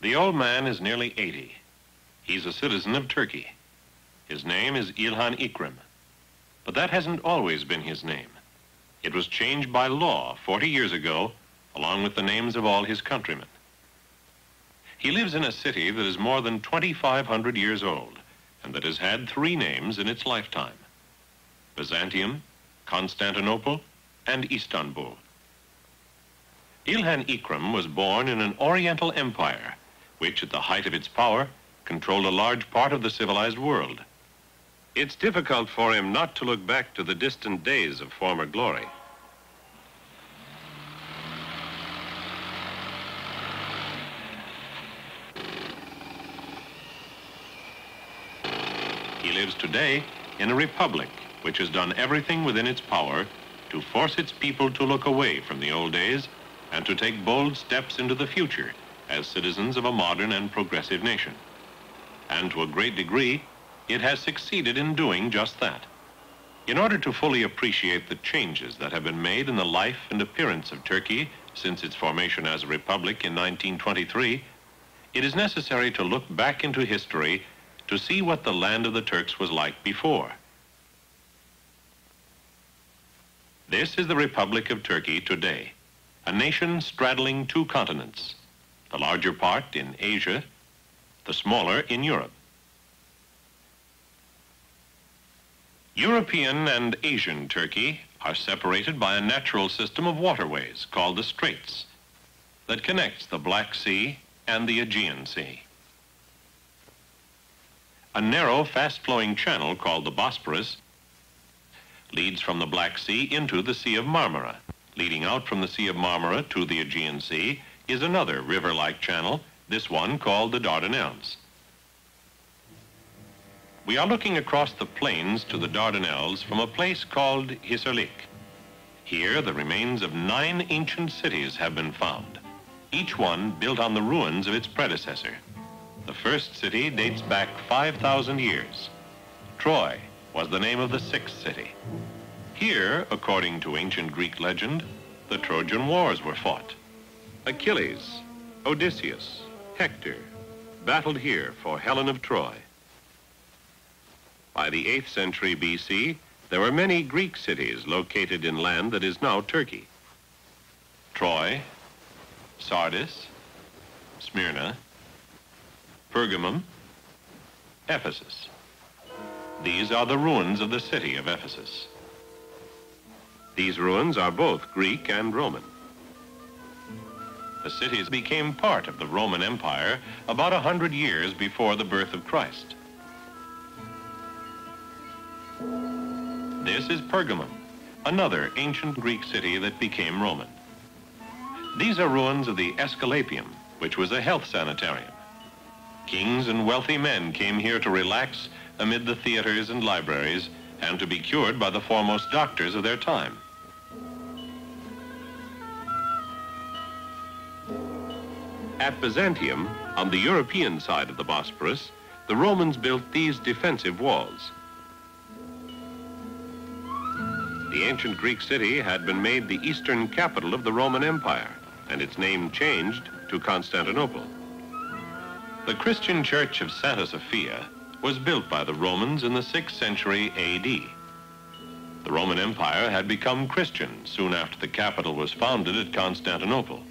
The old man is nearly 80. He's a citizen of Turkey. His name is İlhan İkrim. But that hasn't always been his name. It was changed by law 40 years ago, along with the names of all his countrymen. He lives in a city that is more than 2,500 years old, and that has had 3 names in its lifetime: Byzantium, Constantinople, and Istanbul. İlhan İkrim was born in an Oriental empire, which at the height of its power controlled a large part of the civilized world. It's difficult for him not to look back to the distant days of former glory. He lives today in a republic which has done everything within its power to force its people to look away from the old days and to take bold steps into the future as citizens of a modern and progressive nation. And to a great degree, it has succeeded in doing just that. In order to fully appreciate the changes that have been made in the life and appearance of Turkey since its formation as a republic in 1923, it is necessary to look back into history to see what the land of the Turks was like before. This is the Republic of Turkey today, a nation straddling 2 continents, the larger part in Asia, the smaller in Europe. European and Asian Turkey are separated by a natural system of waterways called the Straits that connects the Black Sea and the Aegean Sea. A narrow, fast-flowing channel called the Bosporus leads from the Black Sea into the Sea of Marmara. Leading out from the Sea of Marmara to the Aegean Sea is another river-like channel, this one called the Dardanelles. We are looking across the plains to the Dardanelles from a place called Hisarlik. Here, the remains of 9 ancient cities have been found, each one built on the ruins of its predecessor. The first city dates back 5,000 years. Troy was the name of the 6th city. Here, according to ancient Greek legend, the Trojan Wars were fought. Achilles, Odysseus, Hector battled here for Helen of Troy. By the 8th century BC, there were many Greek cities located in land that is now Turkey. Troy, Sardis, Smyrna, Pergamum, Ephesus. These are the ruins of the city of Ephesus. These ruins are both Greek and Roman. The cities became part of the Roman Empire about 100 years before the birth of Christ. This is Pergamum, another ancient Greek city that became Roman. These are ruins of the Aesculapium, which was a health sanitarium. Kings and wealthy men came here to relax amid the theaters and libraries and to be cured by the foremost doctors of their time. At Byzantium, on the European side of the Bosporus, the Romans built these defensive walls. The ancient Greek city had been made the eastern capital of the Roman Empire, and its name changed to Constantinople. The Christian church of Santa Sophia was built by the Romans in the 6th century AD. The Roman Empire had become Christian soon after the capital was founded at Constantinople.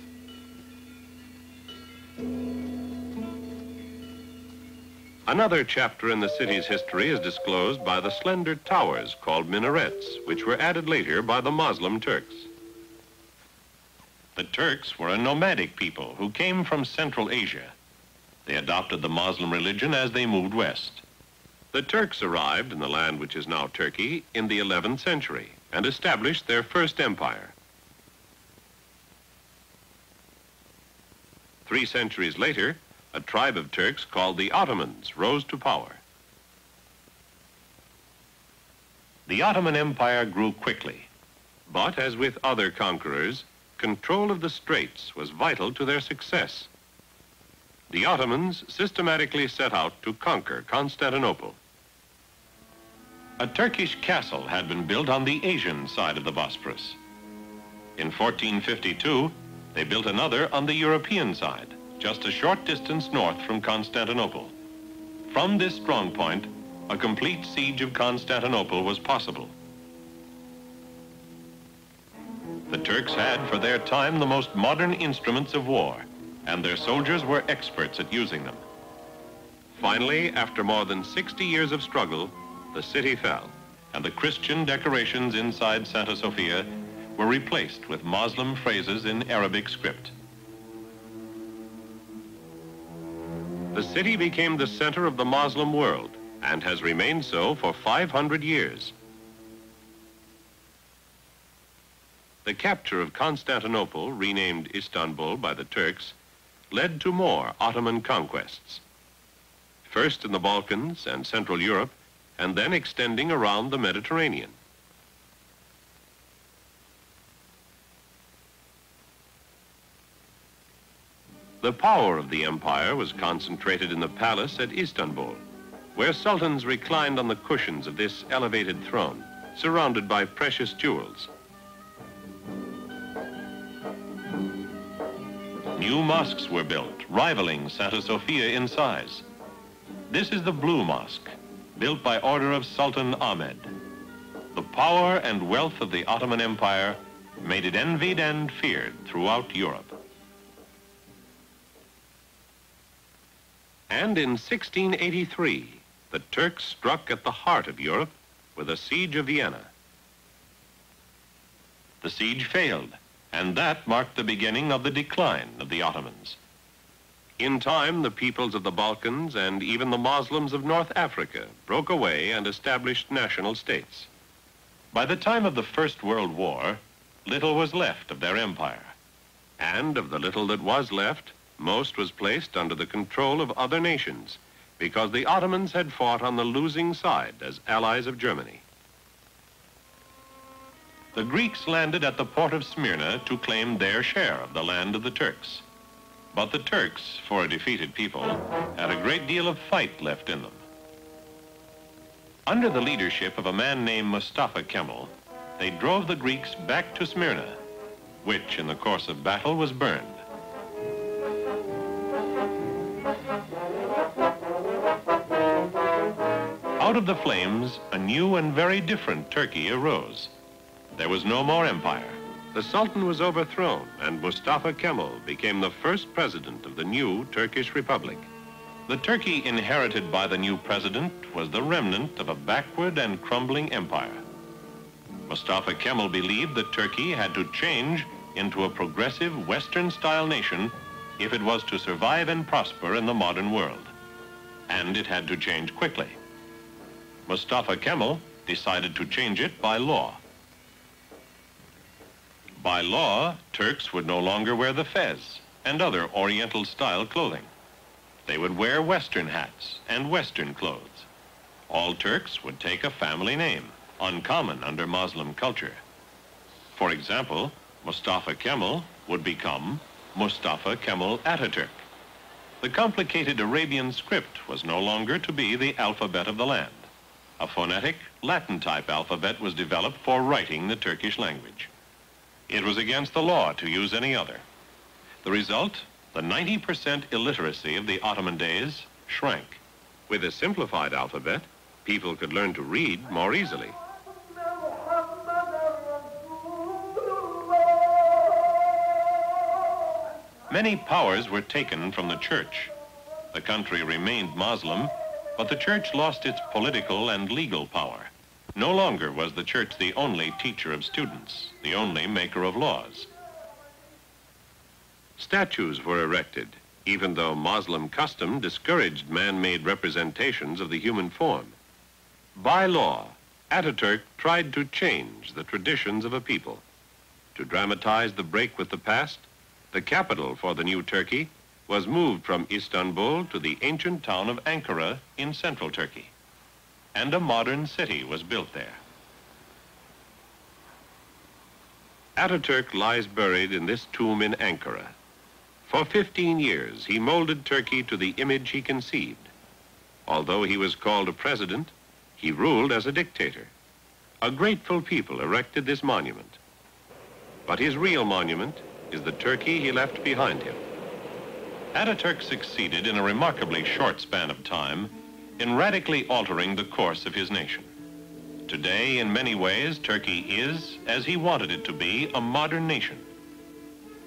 Another chapter in the city's history is disclosed by the slender towers called minarets, which were added later by the Muslim Turks. The Turks were a nomadic people who came from Central Asia. They adopted the Muslim religion as they moved west. The Turks arrived in the land which is now Turkey in the 11th century and established their first empire. 3 centuries later, a tribe of Turks called the Ottomans rose to power. The Ottoman Empire grew quickly, but as with other conquerors, control of the Straits was vital to their success. The Ottomans systematically set out to conquer Constantinople. A Turkish castle had been built on the Asian side of the Bosporus. In 1452, they built another on the European side, just a short distance north from Constantinople. From this strong point, a complete siege of Constantinople was possible. The Turks had, for their time, the most modern instruments of war, and their soldiers were experts at using them. Finally, after more than 60 years of struggle, the city fell, and the Christian decorations inside Santa Sofia were replaced with Muslim phrases in Arabic script. The city became the center of the Muslim world and has remained so for 500 years. The capture of Constantinople, renamed Istanbul by the Turks, led to more Ottoman conquests. First in the Balkans and Central Europe, and then extending around the Mediterranean. The power of the empire was concentrated in the palace at Istanbul, where sultans reclined on the cushions of this elevated throne, surrounded by precious jewels. New mosques were built, rivaling Santa Sofia in size. This is the Blue Mosque, built by order of Sultan Ahmed. The power and wealth of the Ottoman Empire made it envied and feared throughout Europe. And in 1683, the Turks struck at the heart of Europe with the siege of Vienna. The siege failed, and that marked the beginning of the decline of the Ottomans. In time, the peoples of the Balkans and even the Muslims of North Africa broke away and established national states. By the time of the First World War, little was left of their empire. And of the little that was left, most was placed under the control of other nations, because the Ottomans had fought on the losing side as allies of Germany. The Greeks landed at the port of Smyrna to claim their share of the land of the Turks. But the Turks, for a defeated people, had a great deal of fight left in them. Under the leadership of a man named Mustafa Kemal, they drove the Greeks back to Smyrna, which in the course of battle was burned. Out of the flames, a new and very different Turkey arose. There was no more empire. The Sultan was overthrown, and Mustafa Kemal became the first president of the new Turkish Republic. The Turkey inherited by the new president was the remnant of a backward and crumbling empire. Mustafa Kemal believed that Turkey had to change into a progressive Western-style nation if it was to survive and prosper in the modern world. And it had to change quickly. Mustafa Kemal decided to change it by law. By law, Turks would no longer wear the fez and other Oriental-style clothing. They would wear Western hats and Western clothes. All Turks would take a family name, uncommon under Muslim culture. For example, Mustafa Kemal would become Mustafa Kemal Ataturk. The complicated Arabian script was no longer to be the alphabet of the land. A phonetic, Latin-type alphabet was developed for writing the Turkish language. It was against the law to use any other. The result, the 90% illiteracy of the Ottoman days shrank. With a simplified alphabet, people could learn to read more easily. Many powers were taken from the church. The country remained Muslim, but the church lost its political and legal power. No longer was the church the only teacher of students, the only maker of laws. Statues were erected, even though Muslim custom discouraged man-made representations of the human form. By law, Ataturk tried to change the traditions of a people. To dramatize the break with the past, the capital for the new Turkey was moved from Istanbul to the ancient town of Ankara in central Turkey. And a modern city was built there. Ataturk lies buried in this tomb in Ankara. For 15 years, he molded Turkey to the image he conceived. Although he was called a president, he ruled as a dictator. A grateful people erected this monument. But his real monument is the Turkey he left behind him. Ataturk succeeded in a remarkably short span of time in radically altering the course of his nation. Today, in many ways, Turkey is, as he wanted it to be, a modern nation.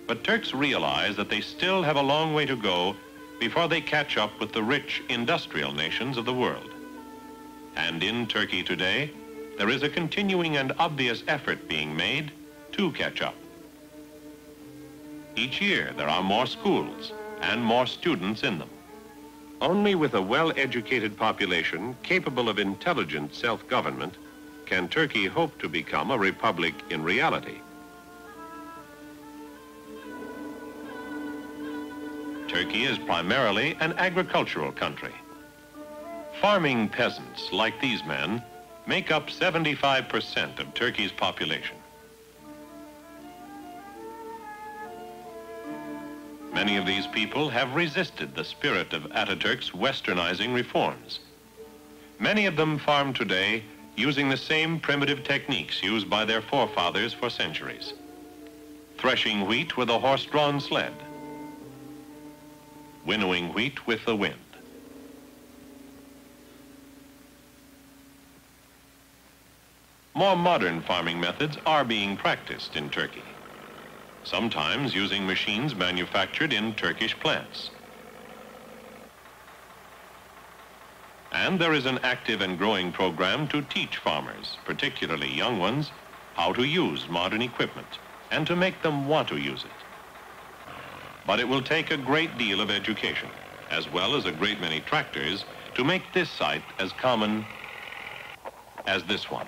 But Turks realize that they still have a long way to go before they catch up with the rich industrial nations of the world. And in Turkey today, there is a continuing and obvious effort being made to catch up. Each year, there are more schools and more students in them. Only with a well-educated population capable of intelligent self-government can Turkey hope to become a republic in reality. Turkey is primarily an agricultural country. Farming peasants like these men make up 75% of Turkey's population. Many of these people have resisted the spirit of Ataturk's westernizing reforms. Many of them farm today using the same primitive techniques used by their forefathers for centuries. Threshing wheat with a horse-drawn sled. Winnowing wheat with the wind. More modern farming methods are being practiced in Turkey, sometimes using machines manufactured in Turkish plants. And there is an active and growing program to teach farmers, particularly young ones, how to use modern equipment and to make them want to use it. But it will take a great deal of education, as well as a great many tractors, to make this site as common as this one.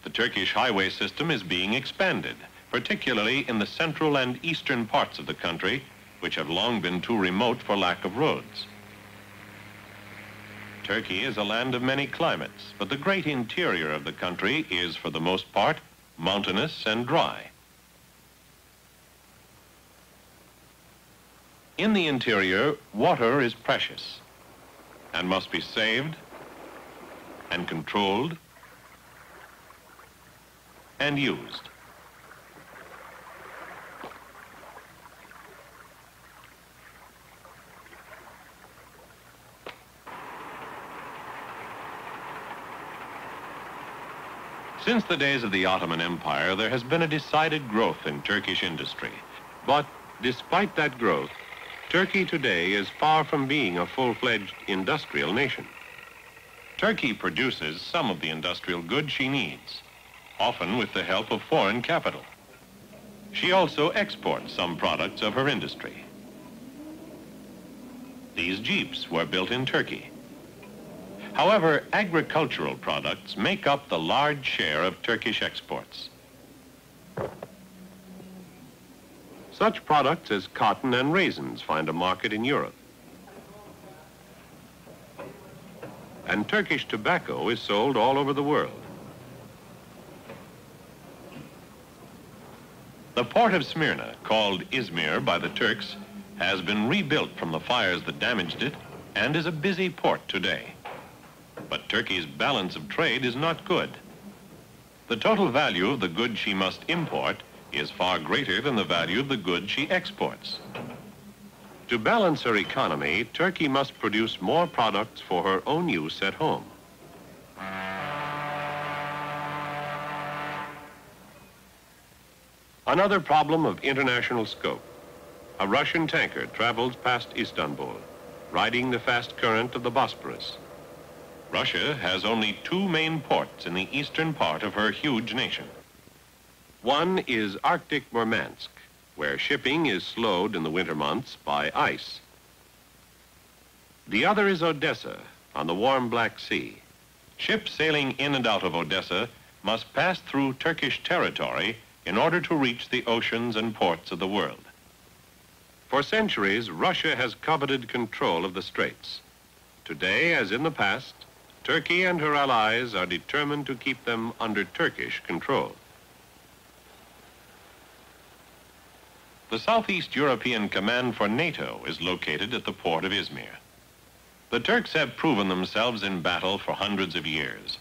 The Turkish highway system is being expanded, particularly in the central and eastern parts of the country, which have long been too remote for lack of roads. Turkey is a land of many climates, but the great interior of the country is, for the most part, mountainous and dry. In the interior, water is precious and must be saved and controlled and used. Since the days of the Ottoman Empire, there has been a decided growth in Turkish industry. But despite that growth, Turkey today is far from being a full-fledged industrial nation. Turkey produces some of the industrial goods she needs, often with the help of foreign capital. She also exports some products of her industry. These jeeps were built in Turkey. However, agricultural products make up the large share of Turkish exports. Such products as cotton and raisins find a market in Europe. And Turkish tobacco is sold all over the world. The port of Smyrna, called Izmir by the Turks, has been rebuilt from the fires that damaged it and is a busy port today. But Turkey's balance of trade is not good. The total value of the goods she must import is far greater than the value of the goods she exports. To balance her economy, Turkey must produce more products for her own use at home. Another problem of international scope. A Russian tanker travels past Istanbul, riding the fast current of the Bosporus. Russia has only two main ports in the eastern part of her huge nation. One is Arctic Murmansk, where shipping is slowed in the winter months by ice. The other is Odessa, on the warm Black Sea. Ships sailing in and out of Odessa must pass through Turkish territory in order to reach the oceans and ports of the world. For centuries, Russia has coveted control of the straits. Today, as in the past, Turkey and her allies are determined to keep them under Turkish control. The Southeast European Command for NATO is located at the port of Izmir. The Turks have proven themselves in battle for hundreds of years,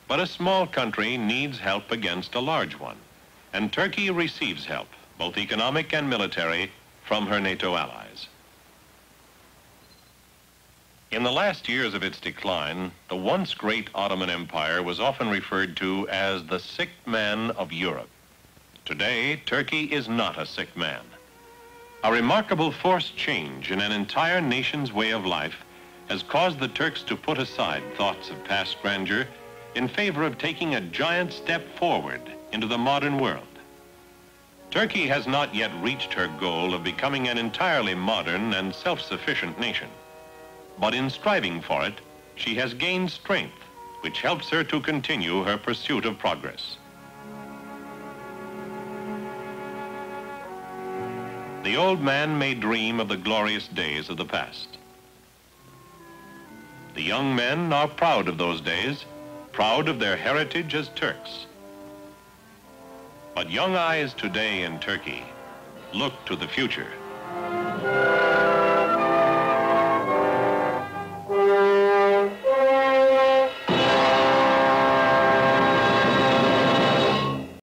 but a small country needs help against a large one, and Turkey receives help, both economic and military, from her NATO allies. In the last years of its decline, the once great Ottoman Empire was often referred to as the sick man of Europe. Today, Turkey is not a sick man. A remarkable forced change in an entire nation's way of life has caused the Turks to put aside thoughts of past grandeur in favor of taking a giant step forward into the modern world. Turkey has not yet reached her goal of becoming an entirely modern and self-sufficient nation. But in striving for it, she has gained strength, which helps her to continue her pursuit of progress. The old man may dream of the glorious days of the past. The young men are proud of those days, proud of their heritage as Turks. But young eyes today in Turkey look to the future.